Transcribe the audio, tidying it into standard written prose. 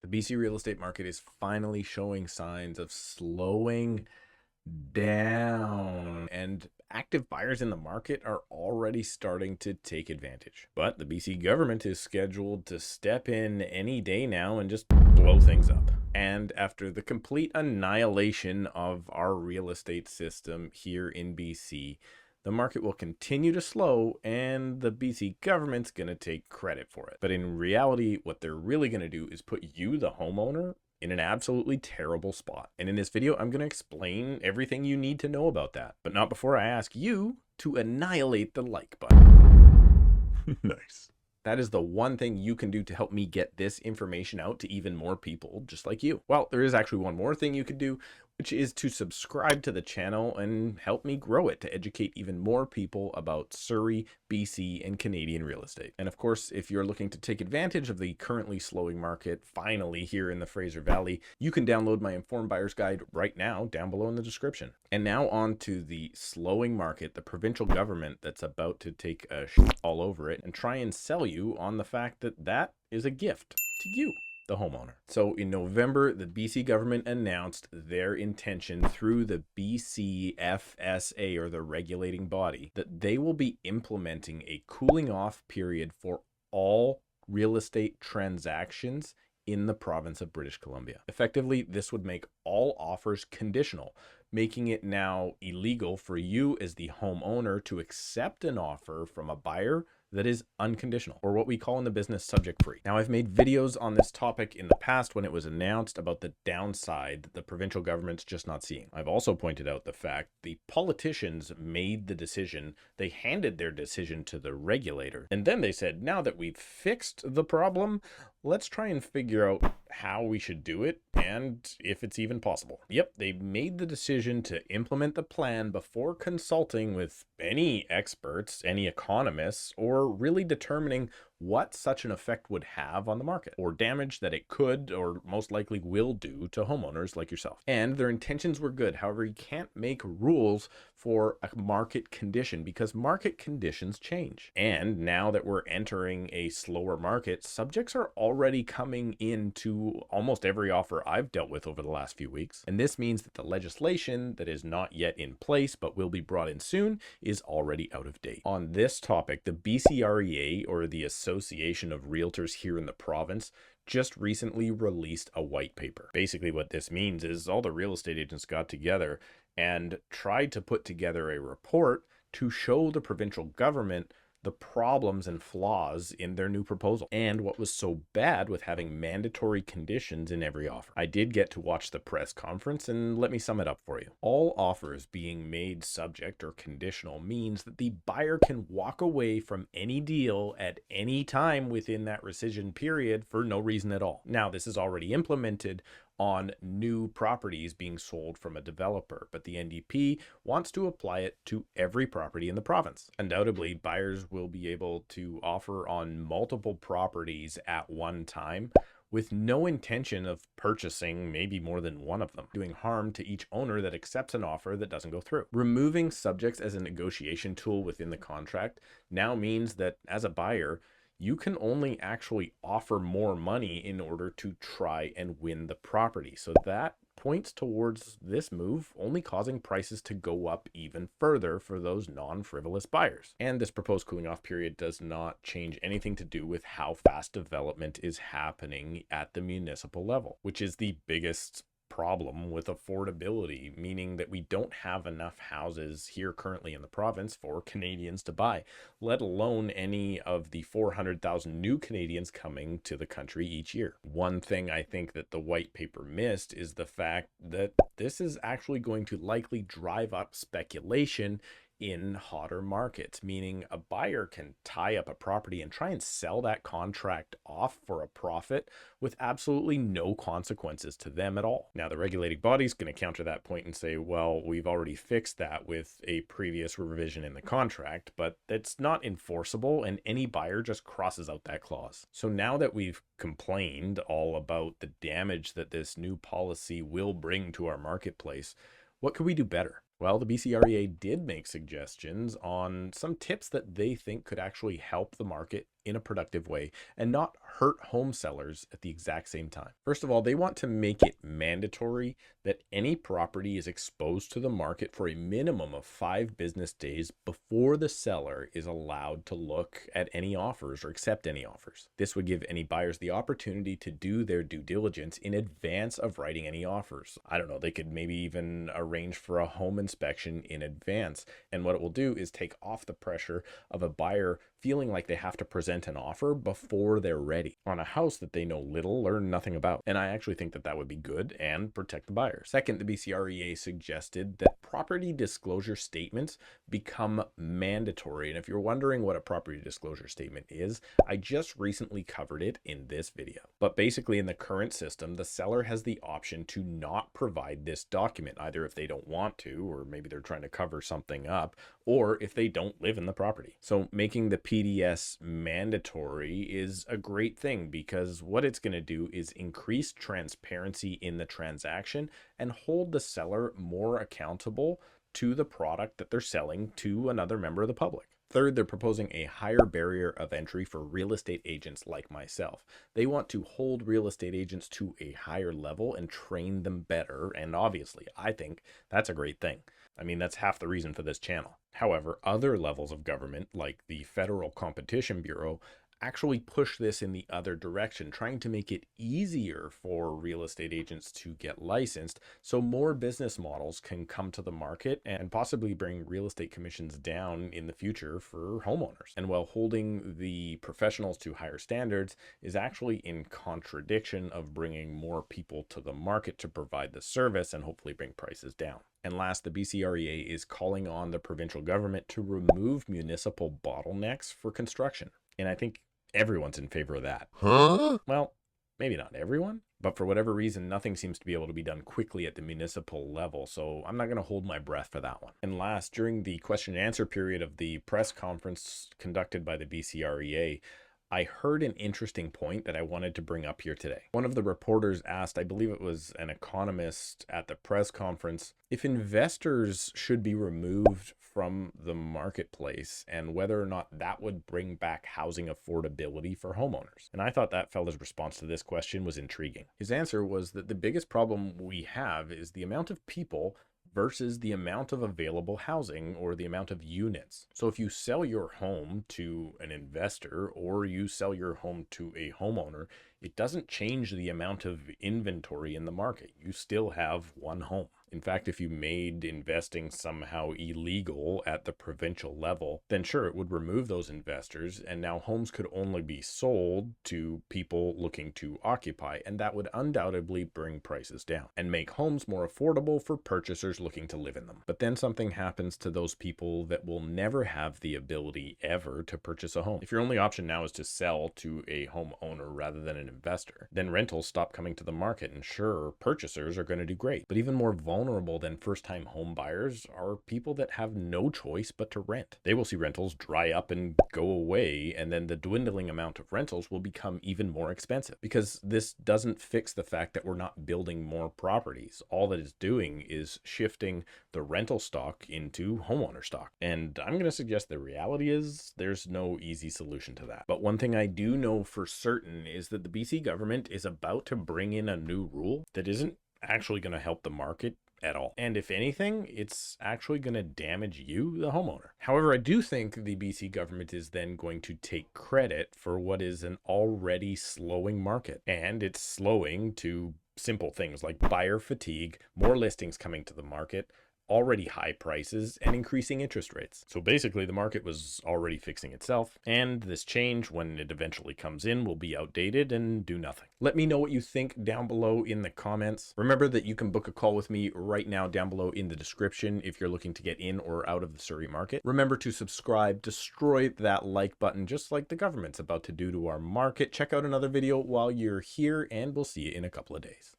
The BC real estate market is finally showing signs of slowing down, and active buyers in the market are already starting to take advantage. But the BC government is scheduled to step in any day now and just blow things up. And after the complete annihilation of our real estate system here in BC, the market will continue to slow and the BC government's going to take credit for it. But in reality, what they're really going to do is put you, the homeowner, in an absolutely terrible spot. And in this video, I'm going to explain everything you need to know about that, but not before I ask you to annihilate the like button. Nice. That is the one thing you can do to help me get this information out to even more people just like you. Well, there is actually one more thing you could do, which is to subscribe to the channel and help me grow it to educate even more people about Surrey, BC, and Canadian real estate. And of course, if you're looking to take advantage of the currently slowing market, finally here in the Fraser Valley, you can download my Informed Buyer's Guide right now down below in the description. And now on to the slowing market, the provincial government that's about to take a shit all over it and try and sell you on the fact that that is a gift to you, the homeowner. So in November, the BC government announced their intention through the BCFSA, or the regulating body, that they will be implementing a cooling off period for all real estate transactions in the province of British Columbia. Effectively, this would make all offers conditional, making it now illegal for you as the homeowner to accept an offer from a buyer that is unconditional, or what we call in the business subject free. Now, I've made videos on this topic in the past when it was announced about the downside that the provincial government's just not seeing. I've also pointed out the fact the politicians made the decision, they handed their decision to the regulator, and then they said, now that we've fixed the problem, let's try and figure out how we should do it and if it's even possible. Yep, they made the decision to implement the plan before consulting with any experts, any economists, or really determining what such an effect would have on the market, or damage that it could or most likely will do to homeowners like yourself. And their intentions were good. However, you can't make rules for a market condition because market conditions change. And now that we're entering a slower market, subjects are already coming into almost every offer I've dealt with over the last few weeks. And this means that the legislation that is not yet in place but will be brought in soon is already out of date. On this topic, the BCREA, or the Association of Realtors here in the province, just recently released a white paper. Basically what this means is all the real estate agents got together and tried to put together a report to show the provincial government the problems and flaws in their new proposal and what was so bad with having mandatory conditions in every offer. I did get to watch the press conference, and let me sum it up for you. All offers being made subject or conditional means that the buyer can walk away from any deal at any time within that rescission period for no reason at all. Now, this is already implemented on new properties being sold from a developer, but the NDP wants to apply it to every property in the province. Undoubtedly, buyers will be able to offer on multiple properties at one time with no intention of purchasing maybe more than one of them, doing harm to each owner that accepts an offer that doesn't go through. Removing subjects as a negotiation tool within the contract now means that as a buyer, you can only actually offer more money in order to try and win the property. So that points towards this move only causing prices to go up even further for those non-frivolous buyers. And this proposed cooling off period does not change anything to do with how fast development is happening at the municipal level, which is the biggest problem with affordability, meaning that we don't have enough houses here currently in the province for Canadians to buy, let alone any of the 400,000 new Canadians coming to the country each year. One thing I think that the white paper missed is the fact that this is actually going to likely drive up speculation in hotter markets, meaning a buyer can tie up a property and try and sell that contract off for a profit with absolutely no consequences to them at all. Now, the regulating body is going to counter that point and say, well, we've already fixed that with a previous revision in the contract, but it's not enforceable and any buyer just crosses out that clause. So now that we've complained all about the damage that this new policy will bring to our marketplace, what could we do better? Well, the BCREA did make suggestions on some tips that they think could actually help the market in a productive way and not hurt home sellers at the exact same time. First of all, they want to make it mandatory that any property is exposed to the market for a minimum of 5 business days before the seller is allowed to look at any offers or accept any offers. This would give any buyers the opportunity to do their due diligence in advance of writing any offers. I don't know, they could maybe even arrange for a home inspection in advance. And what it will do is take off the pressure of a buyer feeling like they have to present an offer before they're ready on a house that they know little or nothing about. And I actually think that that would be good and protect the buyer. Second, the BCREA suggested that property disclosure statements become mandatory. And if you're wondering what a property disclosure statement is, I just recently covered it in this video. But basically in the current system, the seller has the option to not provide this document, either if they don't want to, or maybe they're trying to cover something up, or if they don't live in the property. So making the PDS mandatory is a great thing, because what it's going to do is increase transparency in the transaction and hold the seller more accountable to the product that they're selling to another member of the public. Third, they're proposing a higher barrier of entry for real estate agents like myself. They want to hold real estate agents to a higher level and train them better. And obviously, I think that's a great thing. I mean, that's half the reason for this channel. However, other levels of government, like the Federal Competition Bureau, actually push this in the other direction, trying to make it easier for real estate agents to get licensed so more business models can come to the market and possibly bring real estate commissions down in the future for homeowners. And while holding the professionals to higher standards is actually in contradiction of bringing more people to the market to provide the service and hopefully bring prices down. And last, the BCREA is calling on the provincial government to remove municipal bottlenecks for construction. And I think everyone's in favor of that. Well, maybe not everyone, but for whatever reason, nothing seems to be able to be done quickly at the municipal level. So I'm not going to hold my breath for that one. And last, during the question and answer period of the press conference conducted by the BCREA, I heard an interesting point that I wanted to bring up here today. One of the reporters asked, I believe it was an economist at the press conference, if investors should be removed from the marketplace and whether or not that would bring back housing affordability for homeowners. And I thought that fella's response to this question was intriguing. His answer was that the biggest problem we have is the amount of people versus the amount of available housing or the amount of units. So if you sell your home to an investor or you sell your home to a homeowner, it doesn't change the amount of inventory in the market. You still have one home. In fact, if you made investing somehow illegal at the provincial level, then sure, it would remove those investors, and now homes could only be sold to people looking to occupy, and that would undoubtedly bring prices down and make homes more affordable for purchasers looking to live in them. But then something happens to those people that will never have the ability ever to purchase a home. If your only option now is to sell to a homeowner rather than an investor, then rentals stop coming to the market, and sure, purchasers are going to do great. But even more vulnerable than first-time home buyers are people that have no choice but to rent. They will see rentals dry up and go away, and then the dwindling amount of rentals will become even more expensive, because this doesn't fix the fact that we're not building more properties. All that it's doing is shifting the rental stock into homeowner stock. And I'm going to suggest the reality is there's no easy solution to that. But one thing I do know for certain is that the BC government is about to bring in a new rule that isn't actually going to help the market at all. And if anything, it's actually going to damage you, the homeowner. However, I do think the BC government is then going to take credit for what is an already slowing market. And it's slowing to simple things like buyer fatigue, more listings coming to the market, already high prices, and increasing interest rates. So basically the market was already fixing itself, and this change, when it eventually comes in, will be outdated and do nothing. Let me know what you think down below in the comments. Remember that you can book a call with me right now down below in the description if you're looking to get in or out of the Surrey market. Remember to subscribe, destroy that like button just like the government's about to do to our market. Check out another video while you're here, and we'll see you in a couple of days.